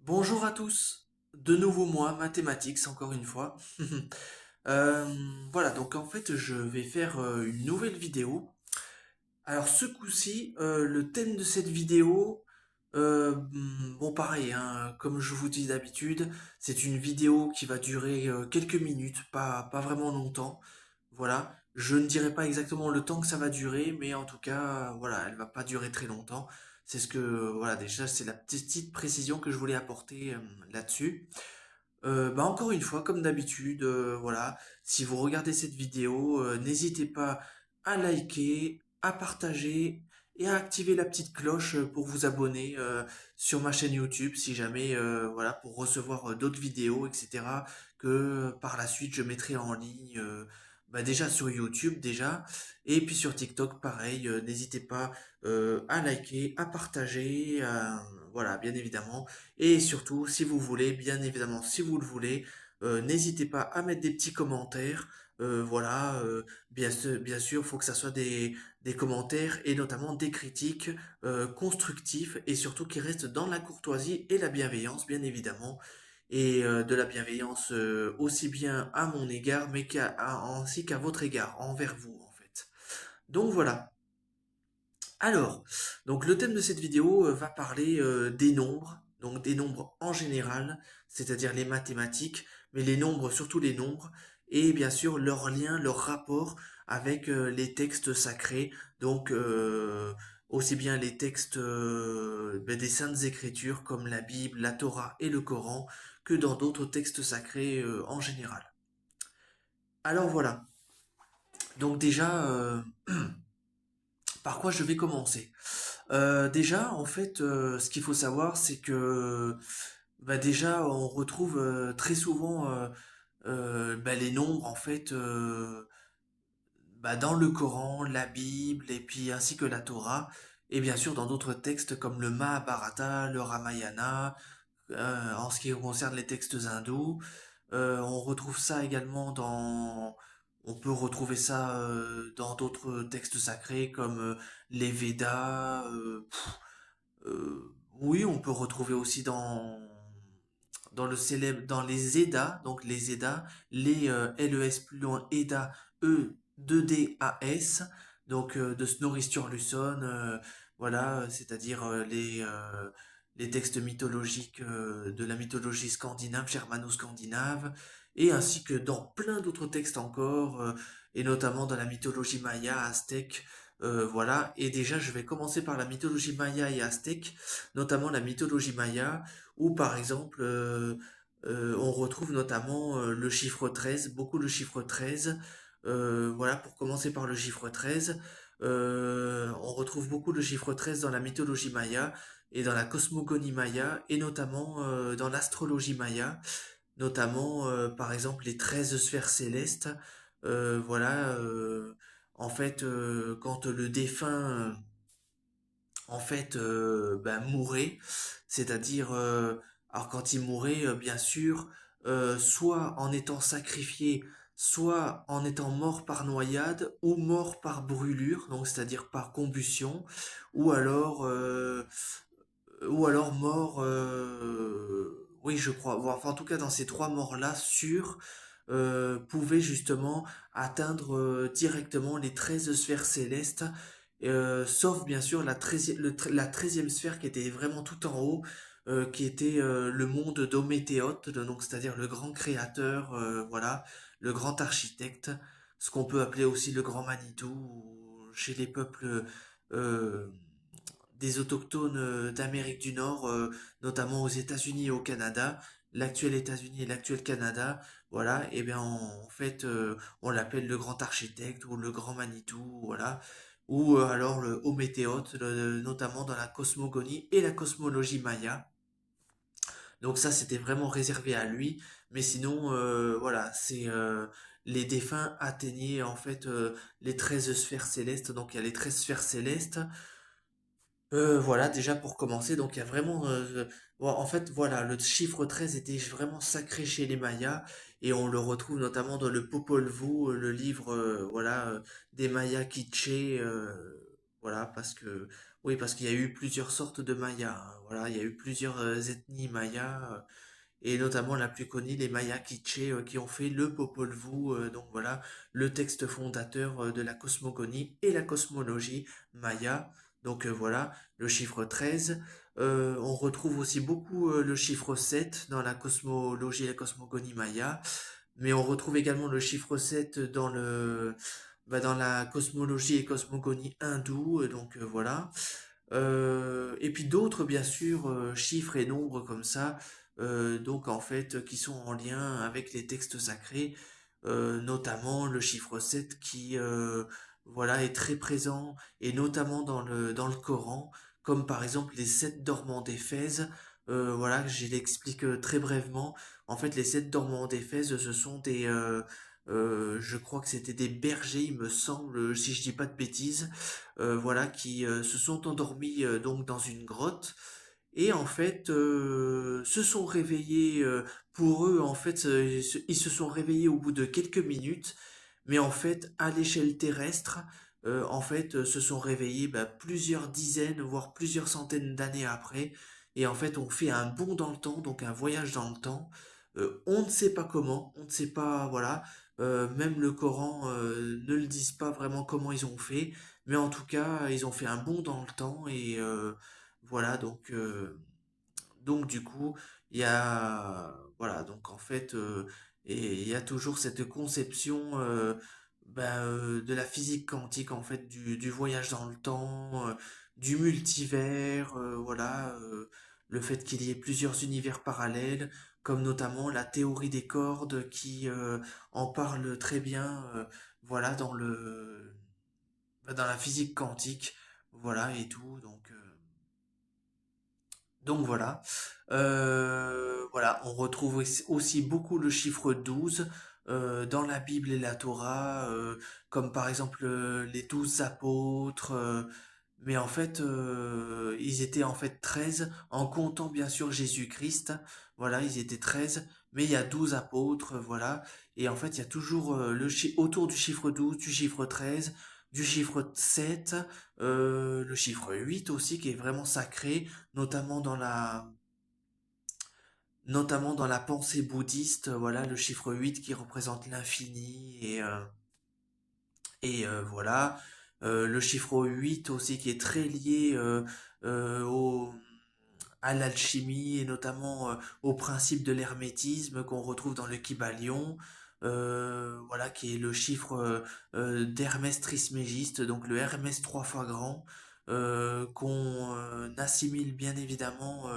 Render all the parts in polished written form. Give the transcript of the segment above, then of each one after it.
Bonjour à tous, de nouveau moi, mathématiques encore une fois. Euh, voilà, donc en fait je vais faire une nouvelle vidéo. Alors ce coup-ci, le thème de cette vidéo, bon pareil, hein, comme je vous dis d'habitude, c'est une vidéo qui va durer quelques minutes, pas vraiment longtemps. Voilà, je ne dirai pas exactement le temps que ça va durer, mais en tout cas, voilà, elle va pas durer très longtemps. C'est ce que, voilà, déjà c'est la petite précision que je voulais apporter là-dessus. Bah encore une fois, comme d'habitude, voilà, si vous regardez cette vidéo, n'hésitez pas à liker, à partager et à activer la petite cloche pour vous abonner sur ma chaîne YouTube si jamais, voilà, pour recevoir d'autres vidéos, etc. que par la suite je mettrai en ligne, bah déjà sur YouTube déjà, et puis sur TikTok pareil. N'hésitez pas à liker, à partager, voilà, bien évidemment. Et surtout, si vous voulez, bien évidemment, si vous le voulez, n'hésitez pas à mettre des petits commentaires. Voilà, bien sûr, faut que ça soit des commentaires et notamment des critiques constructifs et surtout qui restent dans la courtoisie et la bienveillance, bien évidemment. Et de la bienveillance aussi bien à mon égard, mais ainsi qu'à votre égard, envers vous, en fait. Donc voilà. Alors, donc le thème de cette vidéo va parler des nombres, donc des nombres en général, c'est-à-dire les mathématiques, mais les nombres, surtout les nombres, et bien sûr leur lien, leur rapport avec les textes sacrés, donc aussi bien les textes des Saintes Écritures comme la Bible, la Torah et le Coran, que dans d'autres textes sacrés en général. Alors voilà, donc déjà, par quoi je vais commencer? Déjà, en fait, ce qu'il faut savoir, c'est que bah, déjà, on retrouve très souvent bah, les nombres en fait bah, dans le Coran, la Bible et puis ainsi que la Torah et bien sûr dans d'autres textes comme le Mahabharata, le Ramayana. En ce qui concerne les textes hindous, on retrouve ça également on peut retrouver ça dans d'autres textes sacrés comme les Védas. Oui, on peut retrouver aussi dans le célèbre, dans les EDA, donc les EDA, les LES plus loin EDA, E2DAS, donc de Snorri Sturluson, voilà, c'est-à-dire les textes mythologiques de la mythologie scandinave, germano-scandinave, et ainsi que dans plein d'autres textes encore, et notamment dans la mythologie maya, aztèque, voilà. Et déjà, je vais commencer par la mythologie maya et aztèque, notamment la mythologie maya, où par exemple, on retrouve notamment le chiffre 13, beaucoup le chiffre 13. Voilà, pour commencer par le chiffre 13, on retrouve beaucoup le chiffre 13 dans la mythologie maya et dans la cosmogonie maya, et notamment dans l'astrologie maya, notamment par exemple les 13 sphères célestes. Voilà, en fait, quand le défunt en fait ben, mourait, c'est-à-dire alors quand il mourait bien sûr soit en étant sacrifié, soit en étant mort par noyade ou mort par brûlure, donc c'est-à-dire par combustion, ou alors mort, oui je crois, bon, enfin en tout cas dans ces trois morts-là sûrs, pouvaient justement atteindre directement les 13 sphères célestes, sauf bien sûr la 13e sphère qui était vraiment tout en haut, qui était le monde d'Ométhéote, donc c'est-à-dire le grand créateur, voilà, le grand architecte, ce qu'on peut appeler aussi le grand Manitou chez les peuples euh, des autochtones d'Amérique du Nord, notamment aux États-Unis et au Canada, l'actuel États-Unis et l'actuel Canada, voilà, et bien en fait on l'appelle le grand architecte ou le grand Manitou, voilà, ou alors le Hométhéote, notamment dans la cosmogonie et la cosmologie maya. Donc ça c'était vraiment réservé à lui, mais sinon voilà, c'est les défunts atteignaient en fait les 13 sphères célestes, donc il y a les 13 sphères célestes. Voilà, déjà pour commencer, donc il y a vraiment, bon, en fait, voilà, le chiffre 13 était vraiment sacré chez les Mayas, et on le retrouve notamment dans le Popol Vuh, le livre, voilà, des Mayas quichés, voilà, parce que, oui, parce qu'il y a eu plusieurs sortes de Mayas, hein, voilà, il y a eu plusieurs ethnies mayas, et notamment la plus connue, les Mayas Quichés, qui ont fait le Popol Vuh, donc voilà, le texte fondateur de la cosmogonie et la cosmologie maya. Donc voilà, le chiffre 13. On retrouve aussi beaucoup le chiffre 7 dans la cosmologie et la cosmogonie maya, mais on retrouve également le chiffre 7 dans la cosmologie et cosmogonie hindoue, donc voilà. Et puis d'autres, bien sûr, chiffres et nombres comme ça, donc en fait, qui sont en lien avec les textes sacrés, notamment le chiffre 7 qui, voilà, est très présent, et notamment dans le Coran, comme par exemple les sept dormants d'Éphèse. Voilà, je l'explique très brièvement. En fait, les sept dormants d'Éphèse, ce sont je crois que c'était des bergers, il me semble, si je dis pas de bêtises, voilà, qui se sont endormis donc dans une grotte, et en fait se sont réveillés. Pour eux, en fait, ils se sont réveillés au bout de quelques minutes, mais en fait, à l'échelle terrestre, en fait, se sont réveillés plusieurs dizaines, voire plusieurs centaines d'années après, et en fait, on fait un bond dans le temps, donc un voyage dans le temps. On ne sait pas comment, on ne sait pas, voilà. Même le Coran ne le disent pas vraiment comment ils ont fait, mais en tout cas, ils ont fait un bond dans le temps, et voilà, donc du coup, il y a voilà, donc en fait, et il y a toujours cette conception de la physique quantique, en fait, du voyage dans le temps, du multivers, voilà, le fait qu'il y ait plusieurs univers parallèles, comme notamment la théorie des cordes qui en parle très bien, voilà, dans la physique quantique, voilà, et tout, donc voilà. Voilà, on retrouve aussi beaucoup le chiffre 12 dans la Bible et la Torah, comme par exemple les 12 apôtres. Mais en fait, ils étaient en fait 13 en comptant bien sûr Jésus-Christ. Voilà, ils étaient 13, mais il y a 12 apôtres, voilà. Et en fait, il y a toujours autour du chiffre 12, du chiffre 13, du chiffre 7, le chiffre 8 aussi, qui est vraiment sacré, notamment dans la pensée bouddhiste. Voilà, le chiffre 8 qui représente l'infini, et voilà. Le chiffre 8 aussi qui est très lié à l'alchimie, et notamment au principe de l'hermétisme qu'on retrouve dans le Kybalion. Voilà, qui est le chiffre d'Hermès Trismégiste, donc le Hermès trois fois grand, qu'on assimile bien évidemment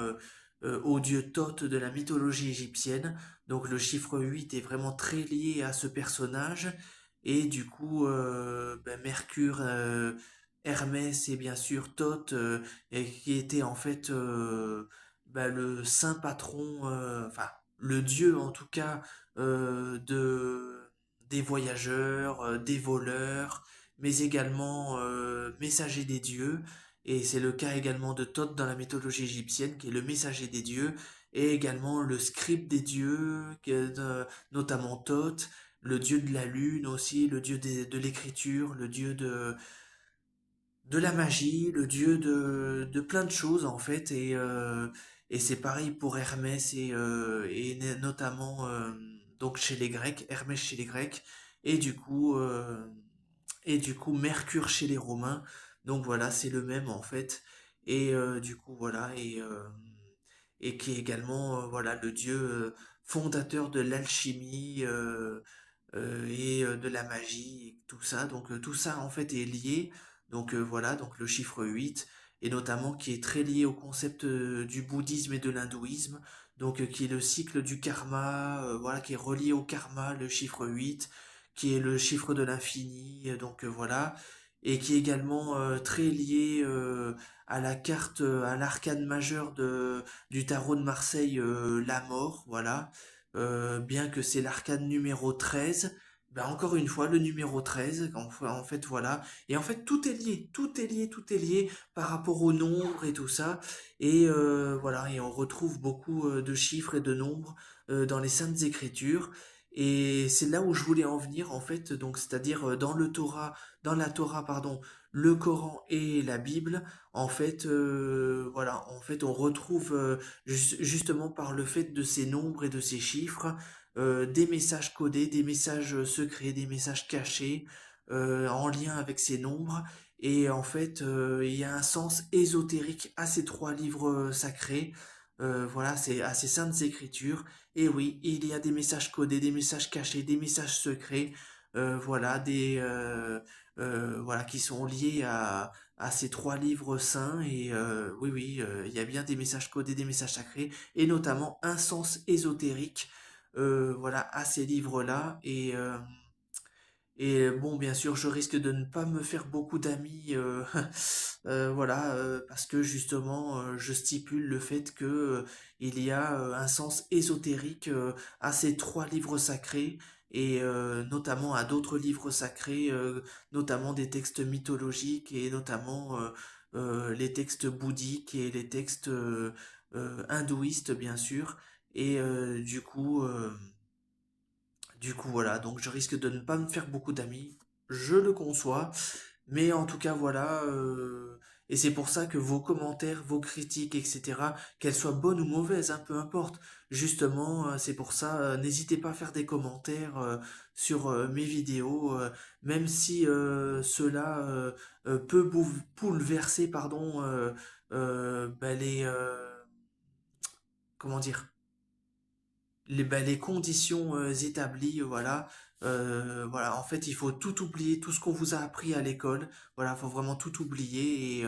au dieu Thoth de la mythologie égyptienne. Donc le chiffre 8 est vraiment très lié à ce personnage, et du coup, Mercure, Hermès et bien sûr Thoth, et qui était en fait le saint patron, enfin le dieu en tout cas, des voyageurs, des voleurs, mais également messager des dieux. Et c'est le cas également de Thoth dans la mythologie égyptienne, qui est le messager des dieux, et également le scribe des dieux, notamment Thoth, le dieu de la lune aussi, le dieu de l'écriture, le dieu de la magie, le dieu de plein de choses en fait. Et c'est pareil pour Hermès, et notamment donc chez les Grecs, Hermès chez les Grecs, et du coup Mercure chez les Romains. Donc voilà, c'est le même en fait. Et du coup voilà, et qui est également voilà, le dieu fondateur de l'alchimie, et de la magie et tout ça. Donc tout ça en fait est lié. Donc voilà, donc le chiffre 8, et notamment qui est très lié au concept du bouddhisme et de l'hindouisme, donc qui est le cycle du karma, voilà, qui est relié au karma, le chiffre 8, qui est le chiffre de l'infini, donc voilà, et qui est également très lié à la carte, à l'arcane majeur du tarot de Marseille, la mort, voilà. Bien que c'est l'arcane numéro 13, ben encore une fois, le numéro 13, en fait, voilà. Et en fait, tout est lié, tout est lié, tout est lié par rapport au nombre et tout ça. Et voilà, et on retrouve beaucoup de chiffres et de nombres dans les Saintes Écritures. Et c'est là où je voulais en venir en fait, donc c'est-à-dire dans la Torah pardon, le Coran et la Bible, en fait, voilà, en fait, on retrouve justement par le fait de ces nombres et de ces chiffres, des messages codés, des messages secrets, des messages cachés en lien avec ces nombres. Et en fait, il y a un sens ésotérique à ces trois livres sacrés. Voilà, c'est à ces saintes écritures. Et oui, il y a des messages codés, des messages cachés, des messages secrets, voilà, voilà, qui sont liés à ces trois livres saints. Et oui, oui, il y a bien des messages codés, des messages sacrés, et notamment un sens ésotérique, voilà, à ces livres-là. Et bon, bien sûr, je risque de ne pas me faire beaucoup d'amis, voilà, parce que justement, je stipule le fait que il y a un sens ésotérique à ces trois livres sacrés et notamment à d'autres livres sacrés, notamment des textes mythologiques et notamment les textes bouddhiques et les textes hindouistes, bien sûr. Et du coup, voilà, donc je risque de ne pas me faire beaucoup d'amis, je le conçois, mais en tout cas, voilà, et c'est pour ça que vos commentaires, vos critiques, etc., qu'elles soient bonnes ou mauvaises, hein, peu importe, justement, c'est pour ça, n'hésitez pas à faire des commentaires sur mes vidéos, même si cela peut bouleverser, pardon, bah, comment dire, les conditions établies, voilà. Voilà, en fait, il faut tout oublier, tout ce qu'on vous a appris à l'école. Voilà, il faut vraiment tout oublier.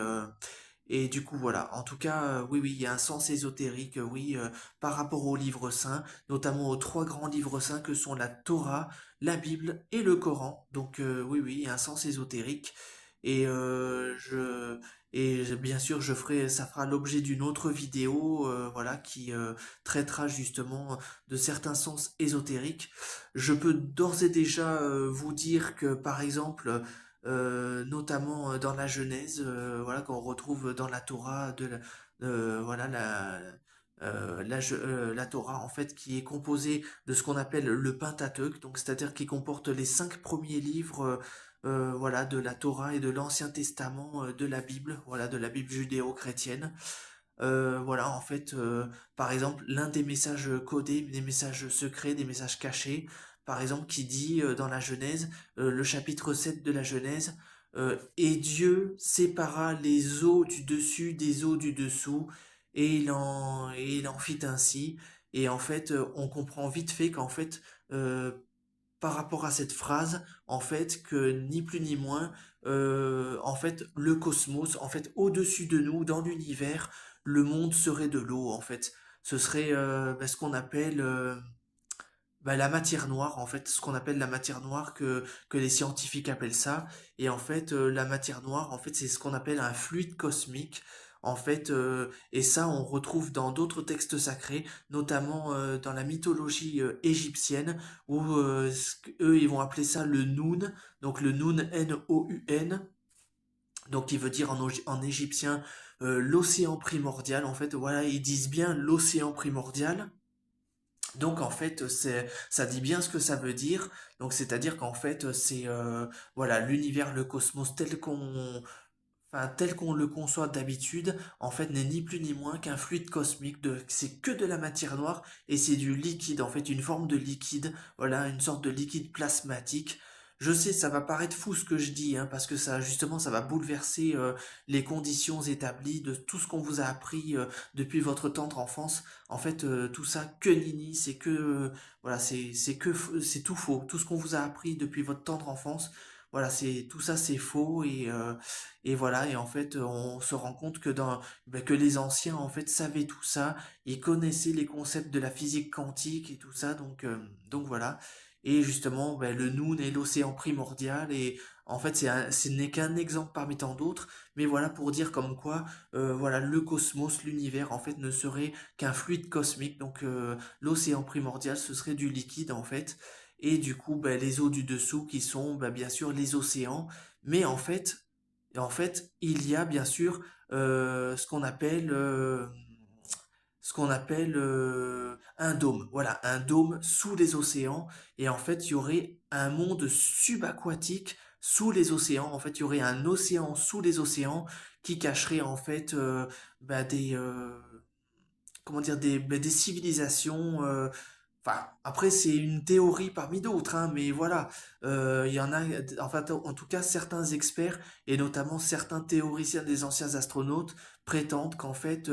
Et du coup, voilà. En tout cas, oui, oui, il y a un sens ésotérique, oui, par rapport aux livres saints, notamment aux trois grands livres saints que sont la Torah, la Bible et le Coran. Donc, oui, oui, il y a un sens ésotérique. Et bien sûr, ça fera l'objet d'une autre vidéo, voilà, qui traitera justement de certains sens ésotériques. Je peux d'ores et déjà vous dire que, par exemple, notamment dans la Genèse, voilà, qu'on retrouve dans la Torah, voilà, la Torah, en fait, qui est composée de ce qu'on appelle le Pentateuque, donc c'est-à-dire qui comporte les cinq premiers livres, voilà, de la Torah et de l'Ancien Testament, de la Bible, voilà, de la Bible judéo-chrétienne. Voilà, en fait, par exemple, l'un des messages codés, des messages secrets, des messages cachés, par exemple, qui dit dans la Genèse, le chapitre 7 de la Genèse, et Dieu sépara les eaux du dessus des eaux du dessous, et il en fit ainsi. Et en fait, on comprend vite fait qu'en fait, euh, par rapport à cette phrase, en fait, que ni plus ni moins, en fait, le cosmos, en fait, au-dessus de nous, dans l'univers, le monde serait de l'eau, en fait. Ce serait bah, ce qu'on appelle bah, la matière noire, en fait, ce qu'on appelle la matière noire que les scientifiques appellent ça. Et en fait, la matière noire, en fait, c'est ce qu'on appelle un fluide cosmique. En fait, et ça, on retrouve dans d'autres textes sacrés, notamment dans la mythologie égyptienne, où eux, ils vont appeler ça le Noun, donc le Noun, N-O-U-N, donc qui veut dire en égyptien l'océan primordial. En fait, voilà, ils disent bien l'océan primordial. Donc en fait, ça dit bien ce que ça veut dire. Donc c'est-à-dire qu'en fait, c'est voilà l'univers, le cosmos tel qu'on le conçoit d'habitude, en fait, n'est ni plus ni moins qu'un fluide cosmique. C'est que de la matière noire et c'est du liquide, en fait, une forme de liquide. Voilà, une sorte de liquide plasmatique. Je sais, ça va paraître fou ce que je dis, hein, parce que ça, justement, ça va bouleverser les conditions établies de tout ce qu'on vous a appris depuis votre tendre enfance. En fait, tout ça, que nini, c'est que, voilà, c'est tout faux. Tout ce qu'on vous a appris depuis votre tendre enfance, voilà, tout ça, c'est faux et voilà. Et en fait, on se rend compte que les anciens en fait savaient tout ça, ils connaissaient les concepts de la physique quantique et tout ça, donc voilà. Et justement, ben, le Noun est l'océan primordial et en fait, ce n'est qu'un exemple parmi tant d'autres, mais voilà pour dire comme quoi, voilà, le cosmos, l'univers, en fait, ne serait qu'un fluide cosmique. Donc, l'océan primordial, ce serait du liquide, en fait. Et du coup, ben, les eaux du dessous qui sont, ben, bien sûr, les océans. Mais il y a bien sûr ce qu'on appelle ce qu'on appelle un dôme. Voilà, un dôme sous les océans. Et en fait, il y aurait un monde subaquatique sous les océans. En fait, il y aurait un océan sous les océans qui cacherait en fait des comment dire des civilisations. Enfin, après c'est une théorie parmi d'autres, hein, mais voilà, il y en a, enfin en tout cas certains experts et notamment certains théoriciens des anciens astronautes prétendent qu'en fait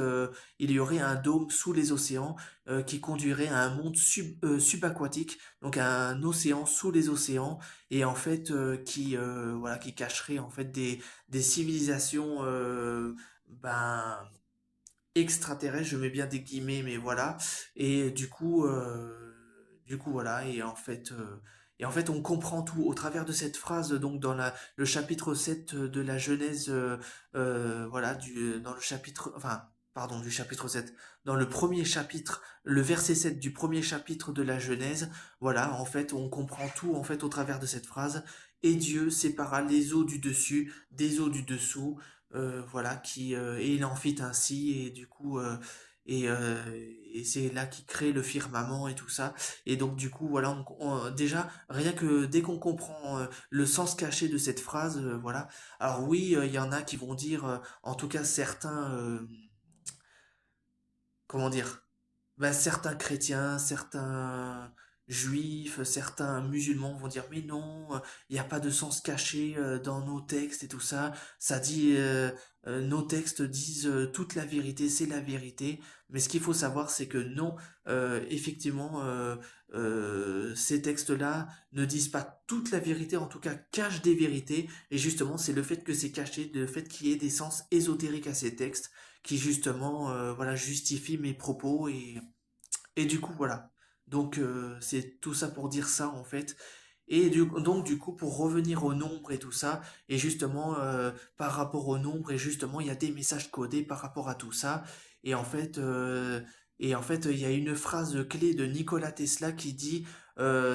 il y aurait un dôme sous les océans qui conduirait à un monde subaquatique, donc un océan sous les océans et en fait qui voilà qui cacherait en fait des civilisations ben extraterrestre, je mets bien des guillemets, mais voilà. Et du coup voilà. Et en fait, on comprend tout au travers de cette phrase. Donc dans le chapitre 7 de la Genèse, voilà, dans le chapitre, enfin, pardon, du chapitre 7 dans le premier chapitre, le verset 7 du premier chapitre de la Genèse. Voilà, en fait, on comprend tout en fait au travers de cette phrase. Et Dieu sépara les eaux du dessus des eaux du dessous voilà, et il en fit ainsi, et du coup, et, euh, et c'est là qu'il crée le firmament et tout ça. Et donc, du coup, voilà, déjà, rien que dès qu'on comprend le sens caché de cette phrase, voilà. Alors oui, il y en a qui vont dire, en tout cas certains, comment dire, ben, certains chrétiens, certains juifs, certains musulmans vont dire mais non, il n'y a pas de sens caché dans nos textes et tout ça. Ça dit, nos textes disent toute la vérité, c'est la vérité. Mais ce qu'il faut savoir, c'est que non, effectivement, ces textes-là ne disent pas toute la vérité, en tout cas cachent des vérités. Et justement, c'est le fait que c'est caché, le fait qu'il y ait des sens ésotériques à ces textes qui justement voilà justifie mes propos et du coup voilà donc c'est tout ça pour dire ça en fait donc du coup pour revenir au nombre et tout ça et justement par rapport au nombre et justement il y a des messages codés par rapport à tout ça et en fait euh, il y a une phrase clé de Nikola Tesla qui dit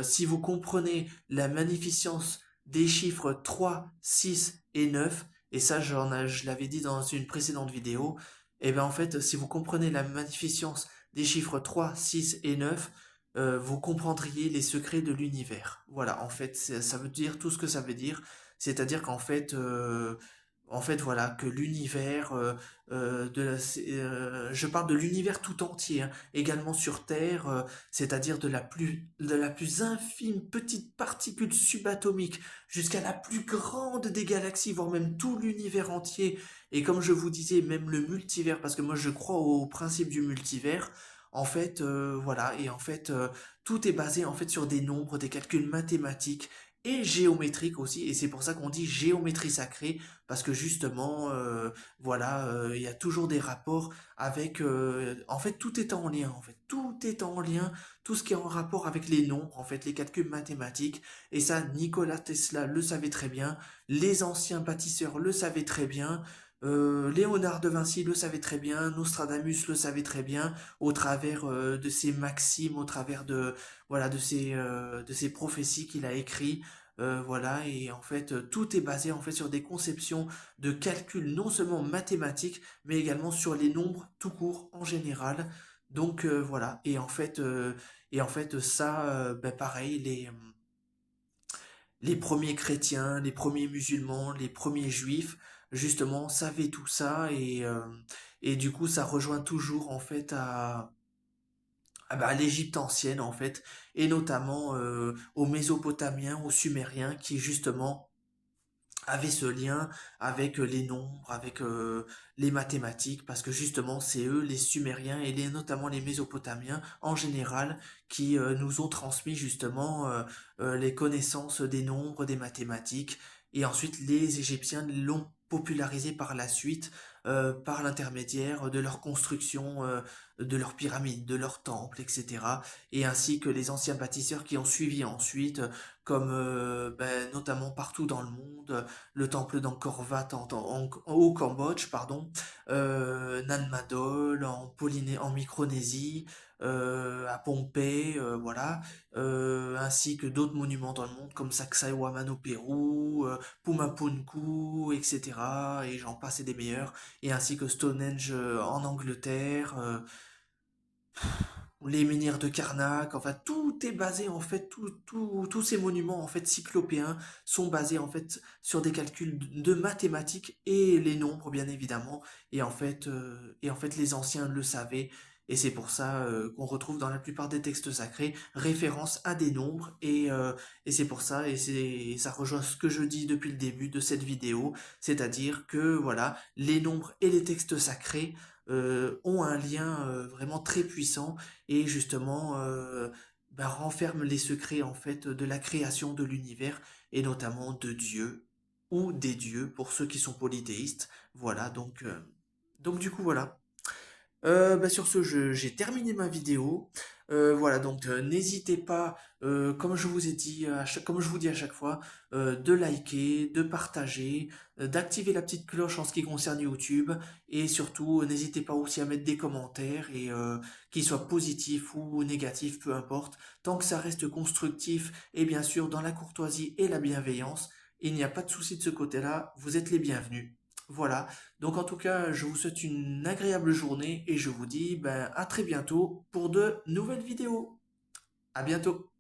si vous comprenez la magnificence des chiffres 3 6 et 9 et ça je l'avais dit dans une précédente vidéo et bien en fait, si vous comprenez la magnificence des chiffres 3, 6 et 9, vous comprendriez les secrets de l'univers. Voilà, en fait, ça veut dire tout ce que ça veut dire. C'est-à-dire en fait, voilà, que l'univers, je parle de l'univers tout entier, hein, également sur Terre, c'est-à-dire de la plus infime petite particule subatomique jusqu'à la plus grande des galaxies, voire même tout l'univers entier et comme je vous disais, même le multivers, parce que moi je crois au principe du multivers, en fait, voilà, et en fait, tout est basé en fait sur des nombres, des calculs mathématiques et géométriques aussi, et c'est pour ça qu'on dit géométrie sacrée, parce que justement, voilà, il y a toujours des rapports avec, en fait, tout est en lien, en fait, tout est en lien, tout ce qui est en rapport avec les nombres, en fait, les calculs mathématiques, et ça, Nikola Tesla le savait très bien, les anciens bâtisseurs le savaient très bien, Léonard de Vinci le savait très bien, Nostradamus le savait très bien, au travers de ses maximes, au travers de voilà de ses prophéties qu'il a écrit, voilà et en fait tout est basé en fait sur des conceptions de calcul non seulement mathématiques, mais également sur les nombres tout court en général. Donc voilà et en fait ça ben, pareil les premiers chrétiens, les premiers musulmans, les premiers juifs, justement, savaient tout ça et du coup, ça rejoint toujours en fait à l'Égypte ancienne en fait et notamment aux Mésopotamiens, aux Sumériens qui justement avaient ce lien avec les nombres, avec les mathématiques, parce que justement c'est eux, les Sumériens et notamment les Mésopotamiens en général, qui nous ont transmis justement les connaissances des nombres, des mathématiques, et ensuite les Égyptiens l'ont popularisé par la suite par l'intermédiaire de leur construction, de leurs pyramides, de leurs temples, etc. Et ainsi que les anciens bâtisseurs qui ont suivi ensuite, comme ben, notamment partout dans le monde, le temple d'Angkor Wat au Cambodge, pardon, Nan Madol en Micronésie, à Pompée, voilà, ainsi que d'autres monuments dans le monde comme Sacsayhuaman au Pérou, Pumapunku, etc. Et j'en passe et des meilleurs, et ainsi que Stonehenge en Angleterre. les menhirs de Karnak, enfin tout est basé en fait, tous ces monuments en fait cyclopéens sont basés en fait sur des calculs de mathématiques et les nombres bien évidemment. Et en fait les anciens le savaient et c'est pour ça qu'on retrouve dans la plupart des textes sacrés référence à des nombres et c'est pour ça et ça rejoint ce que je dis depuis le début de cette vidéo, c'est-à-dire que voilà les nombres et les textes sacrés ont un lien vraiment très puissant et justement renferme les secrets en fait de la création de l'univers et notamment de Dieu ou des dieux pour ceux qui sont polythéistes. Voilà donc du coup voilà. Sur ce, j'ai terminé ma vidéo. Voilà, donc n'hésitez pas, comme je vous ai dit, comme je vous dis à chaque fois, de liker, de partager, d'activer la petite cloche en ce qui concerne YouTube, et surtout, n'hésitez pas aussi à mettre des commentaires, et qu'ils soient positifs ou négatifs, peu importe, tant que ça reste constructif, et bien sûr dans la courtoisie et la bienveillance, il n'y a pas de souci de ce côté-là, vous êtes les bienvenus. Voilà. Donc en tout cas, je vous souhaite une agréable journée et je vous dis à très bientôt pour de nouvelles vidéos. À bientôt.